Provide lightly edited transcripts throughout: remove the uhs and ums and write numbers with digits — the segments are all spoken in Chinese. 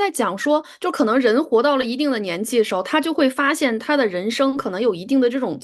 在讲说，就可能人活到了一定的年纪的时候，他就会发现他的人生可能有一定的这种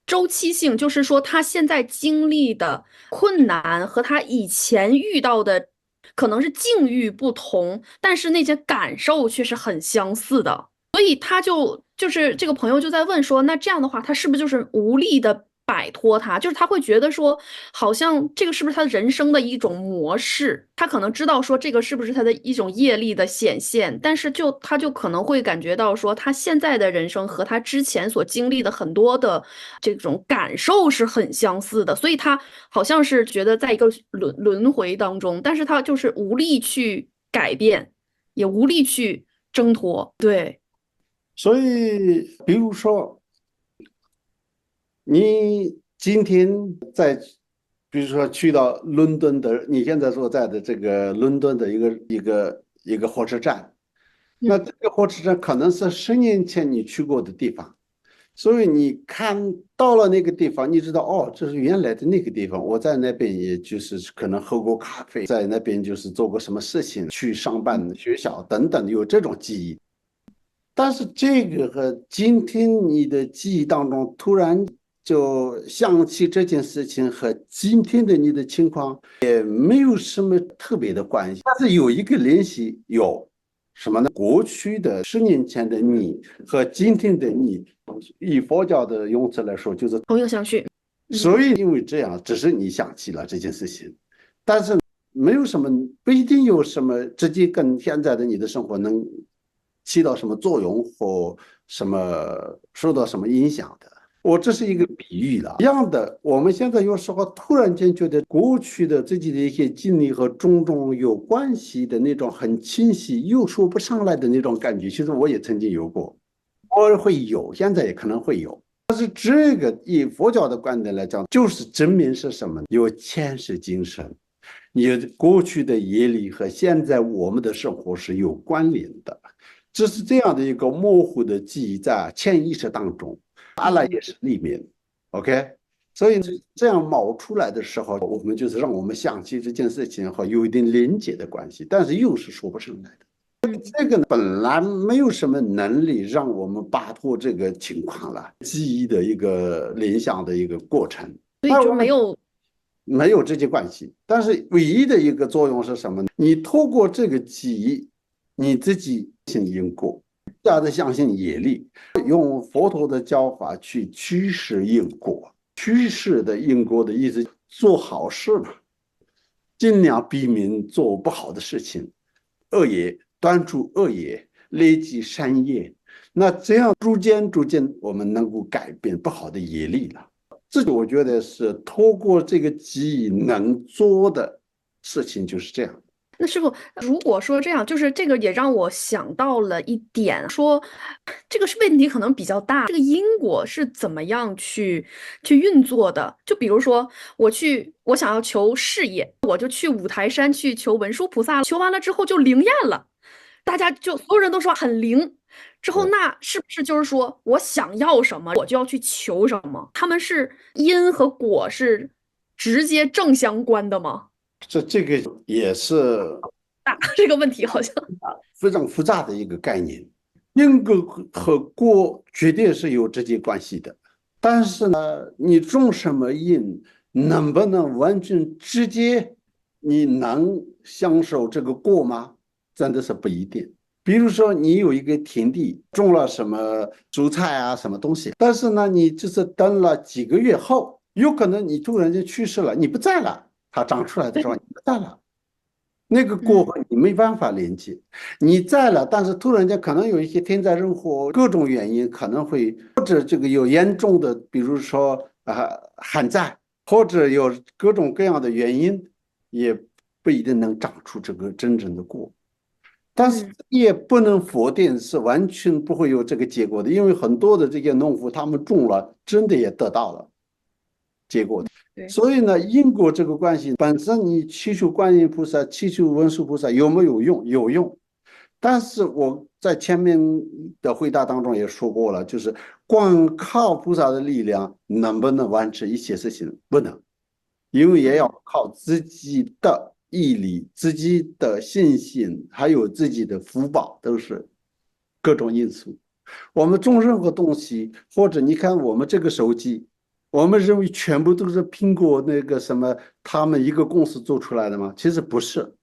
周期性，就是说他现在经历的困难和他以前遇到的可能是境遇不同，但是那些感受却是很相似的。所以他就是这个朋友就在问说，那这样的话，他是不是就是无力的摆脱他？就是他会觉得说，好像这个是不是他人生的一种模式？他可能知道说这个是不是他的一种业力的显现，但是他就可能会感觉到说，他现在的人生和他之前所经历的很多的这种感受是很相似的，所以他好像是觉得在一个轮回当中，但是他就是无力去改变，也无力去挣脱。对。所以，比如说，你今天在，比如说去到伦敦的，你现在所在的这个伦敦的一个火车站，那嗯。这个火车站可能是10年前你去过的地方，所以你看到了那个地方，你知道哦，这是原来的那个地方，我在那边也就是可能喝过咖啡，在那边就是做过什么事情，去上班、学校等等，有这种记忆。但是这个和今天你的记忆当中突然就想起这件事情和今天的你的情况也没有什么特别的关系，但是有一个联系，有什么呢？过去的10年前的你和今天的你，以佛教的用词来说，就是同一个相续。嗯。所以因为这样，只是你想起了这件事情，但是没有什么，不一定有什么直接跟现在的你的生活能起到什么作用或什么受到什么影响的。我这是一个比喻了，一样的，我们现在有时候突然间觉得过去的自己的一些经历和种种有关系的那种很清晰又说不上来的那种感觉，其实我也曾经有过，偶尔会有，现在也可能会有。这个以佛教的观点来讲，就是证明是什么？有前世今生，你过去的业力和现在我们的生活是有关联的，这是这样的一个模糊的记忆在潜意识当中，阿赖嗯。耶识里面，OK。所以这样冒出来的时候，我们就是让我们想起这件事情和有一定连结的关系，但是又是说不上来的。嗯。这个本来没有什么能力让我们摆脱这个情况了，记忆的一个联想的一个过程，所以而我们就没有。没有直接关系。但是唯一的一个作用是什么呢？你透过这个记忆，你自己信因果，加的相信业力，用佛陀的教法去驱使因果。驱使的因果的意思，做好事嘛，尽量避免做不好的事情。恶业，断除恶业，累积善业，那这样逐渐，我们能够改变不好的业力了。这个我觉得是透过这个记忆能做的事情，就是这样。那师傅，如果说这样，就是这个也让我想到了一点，说这个是问题可能比较大，这个因果是怎么样去运作的？就比如说，我想要求事业，我就去五台山去求文殊菩萨，求完了之后就灵验了，大家就所有人都说很灵。之后，是，那是不是就是说我想要什么，我就要去求什么？他们是因和果是直接正相关的吗？这个也是这个问题好像。非常复杂的一个概念。因果和果绝对是有直接关系的，但是呢，你种什么因，能不能完全直接你能享受这个果吗？真的是不一定。比如说，你有一个田地，种了什么蔬菜啊，什么东西，但是呢，你就是等了几个月后，有可能你突然间去世了，你不在了，它长出来的时候你不在了。那个过嗯。后你没办法连接，你在了，但是突然间可能有一些天灾人祸，各种原因可能会，或者这个有严重的，比如说旱灾，或者有各种各样的原因，也不一定能长出这个真正的果。但是嗯。也不能否定是完全不会有这个结果的，因为很多的这些农夫他们种了，真的也得到了。结果的。对。所以呢，因果这个关系本身，你祈求观音菩萨、祈求文殊菩萨有没有用？有用。但是我在前面的回答当中也说过了，就是光靠菩萨的力量能不能完成一切事情？不能，因为也嗯。要靠自己的毅力、自己的信心，还有自己的福报，都是各种因素。我们种任何东西，或者你看我们这个手机，我们认为全部都是苹果那个什么他们一个公司做出来的吗？其实不是。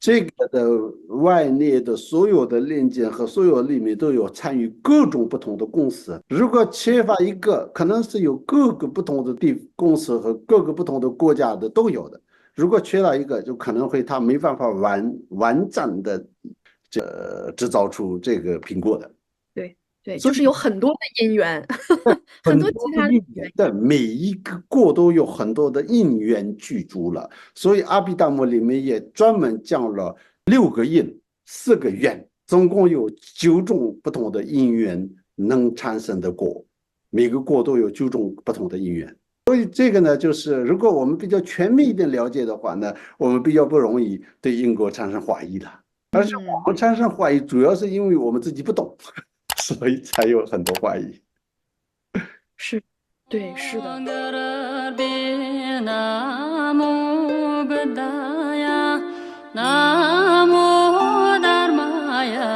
这个的外列的所有的链件和所有里面都有参与各种不同的公司。如果缺乏一个，可能是有各个不同的公司和各个不同的国家的都有的。如果缺了一个，就可能会它没办法完整的制造出这个苹果的。对对，所以就是有很多的因缘，很多其很多的他的因缘因缘。的每一个过都有很多的因缘具足了，所以阿毗达摩里面也专门讲了6个因4个缘，总共有9种不同的因缘能产生的果，每个果都有9种不同的因缘。所以这个呢，就是如果我们比较全面一点了解的话呢，我们比较不容易对因果产生怀疑的。而是嗯，我们产生怀疑，主要是因为我们自己不懂，所以才有很多怀疑。是，对，是的。Namo Dharmaya